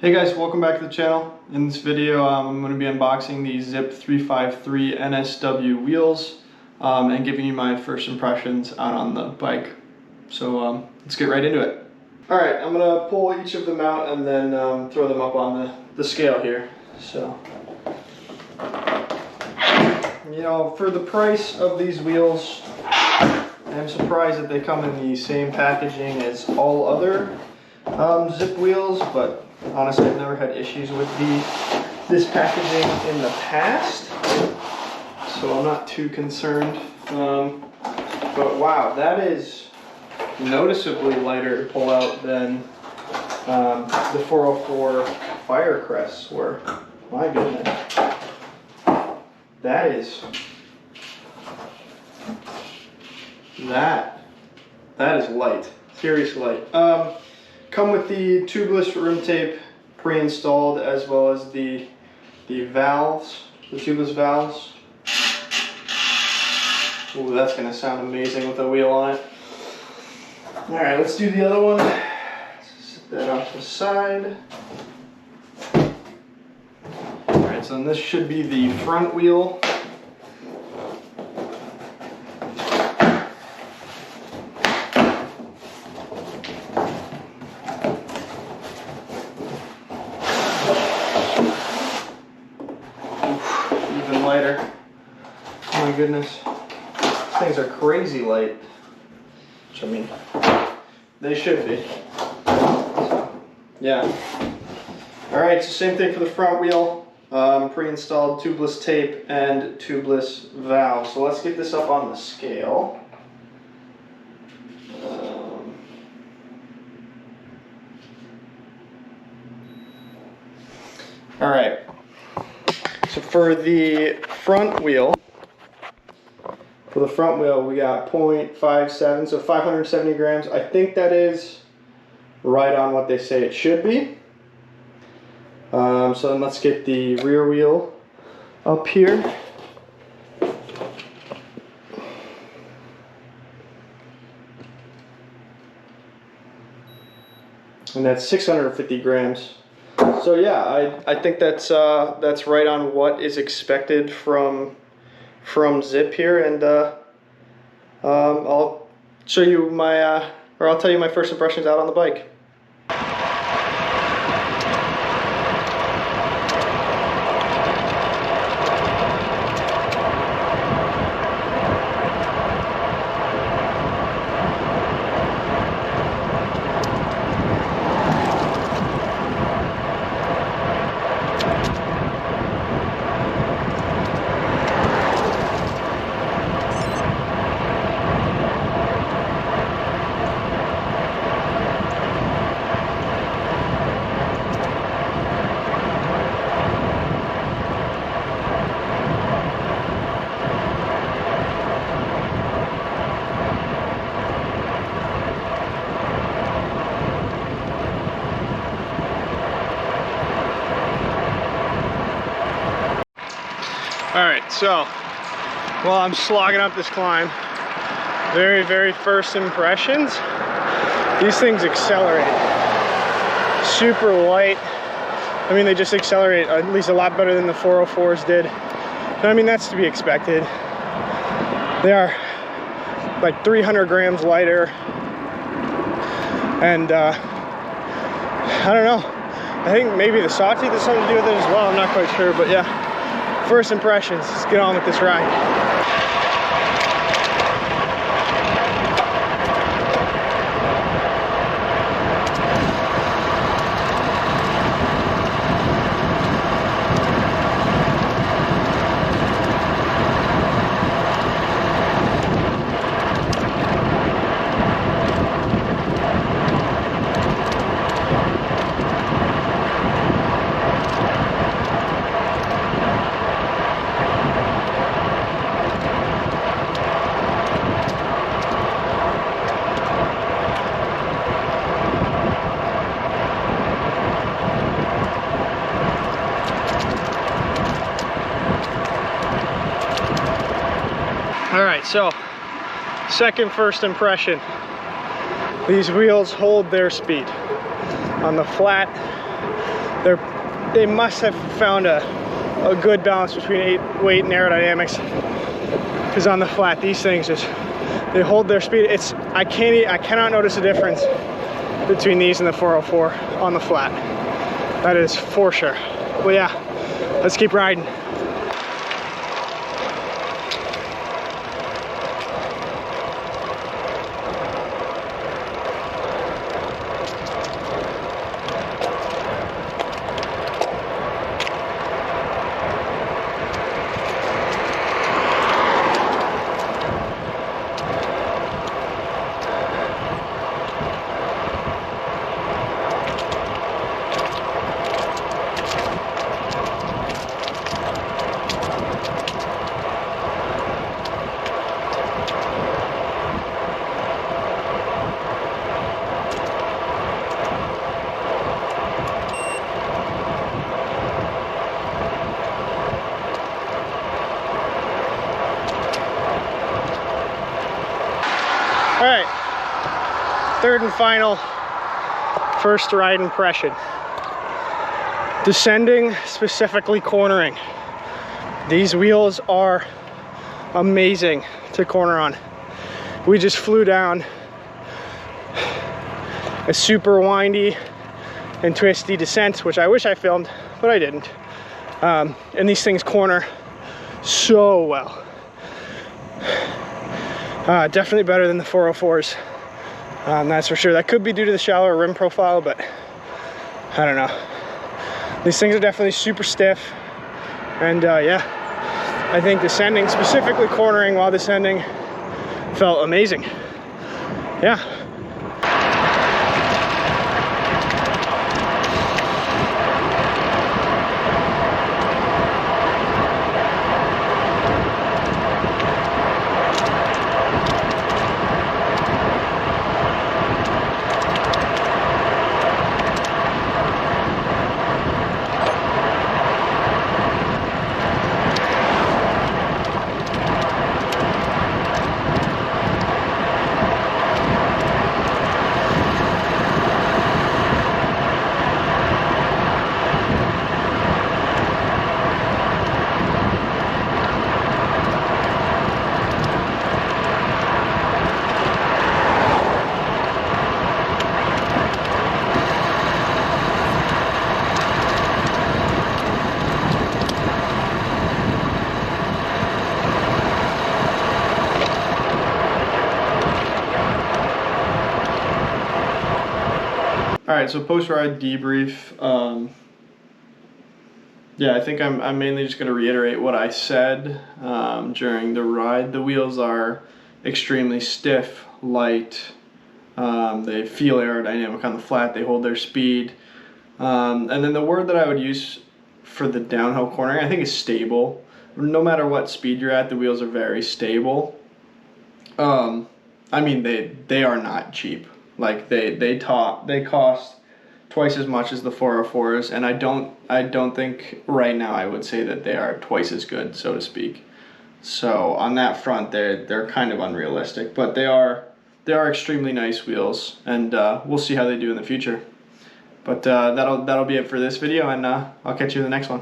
Hey guys, welcome back to the channel. In this video I'm going to be unboxing the Zipp 353 NSW wheels and giving you my first impressions out on the bike. So let's get right into it. Alright, I'm going to pull each of them out and then throw them up on the scale here. So, you know, for the price of these wheels, I'm surprised that they come in the same packaging as all other Zipp wheels, but honestly I've never had issues with this packaging in the past, so I'm not too concerned. But wow, that is noticeably lighter to pull out than the 404 Firecrests were. My goodness, that is light, seriously light. Come with the tubeless rim tape pre-installed, as well as the valves, the tubeless valves. Ooh, that's gonna sound amazing with a wheel on it. All right, let's do the other one. Set that off to the side. All right, so then this should be the front wheel. Even lighter. Oh my goodness. These things are crazy light. Which I mean, they should be. So, yeah. Alright, so same thing for the front wheel. Pre-installed tubeless tape and tubeless valve. So let's get this up on the scale. Alright. So for the front wheel, we got 0.57, so 570 grams. I think that is right on what they say it should be. So then let's get the rear wheel up here. And that's 650 grams. So yeah, I think that's right on what is expected from Zipp here, and I'll show you my or I'll tell you my first impressions out on the bike. Alright, so while I'm slogging up this climb, very first impressions, these things accelerate super light. I mean, they just accelerate at least a lot better than the 404s did. And I mean, that's to be expected. They are like 300 grams lighter, and I don't know, I think maybe the sawtooth has something to do with it as well. I'm not quite sure, but yeah. First impressions, let's get on with this ride. Alright, so second first impression, these wheels hold their speed. On the flat, they must have found a good balance between weight and aerodynamics, because on the flat these things just, they hold their speed. I cannot notice a difference between these and the 404 on the flat. That is for sure. Well, yeah, let's keep riding. All right, third and final, first ride impression. Descending, specifically cornering. These wheels are amazing to corner on. We just flew down a super windy and twisty descent, which I wish I filmed, but I didn't. And these things corner so well. Definitely better than the 404s, that's for sure. That could be due to the shallower rim profile, but I don't know. These things are definitely super stiff, and yeah, I think descending, specifically cornering while descending, felt amazing. Yeah. All right, so post-ride debrief. Yeah, I think I'm mainly just going to reiterate what I said during the ride. The wheels are extremely stiff, light. They feel aerodynamic on the flat. They hold their speed. And then the word that I would use for the downhill cornering, I think, is stable. No matter what speed you're at, the wheels are very stable. I mean, they are not cheap. Like they cost twice as much as the 404s, and I don't think right now I would say that they are twice as good, so to speak. So on that front, they're kind of unrealistic, but they are extremely nice wheels, and we'll see how they do in the future. But that'll be it for this video, and I'll catch you in the next one.